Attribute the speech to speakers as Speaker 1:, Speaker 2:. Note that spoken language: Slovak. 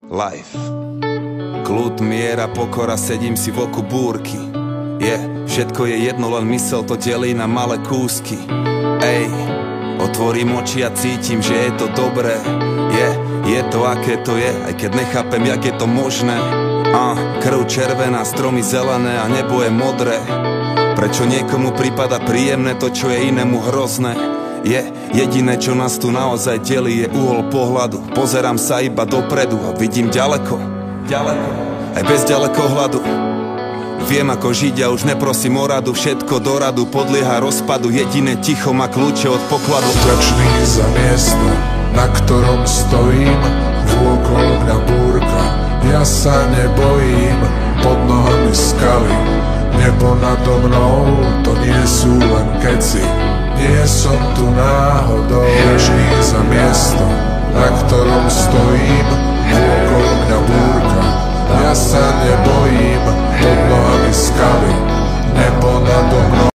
Speaker 1: Life. Kľud, miera, pokora, sedím si v oku búrky. Všetko je jedno, len mysel to delí na malé kúsky. Otvorím oči a cítim, že je to dobré. Je to aké to je, aj keď nechápem, jak je to možné. Krv červená, stromy zelené a nebo je modré. Prečo niekomu prípada príjemné to, čo je inému hrozné? Jediné, čo nás tu naozaj delí, je uhol pohľadu. Pozerám sa iba dopredu a vidím ďaleko, aj bez ďalekohľadu. Viem ako žiť a už neprosím o radu. Všetko do radu podlieha rozpadu. Jediné ticho má kľúče od pokladu.
Speaker 2: Vďačný za miesto, na ktorom stojím. Vôkol mňa búrka, ja sa nebojím. Pod nohami skaly, nebo nado mnou. To nie sú len keci, nie som tu náhodou. Vďačný za miesto, na ktorom stojím.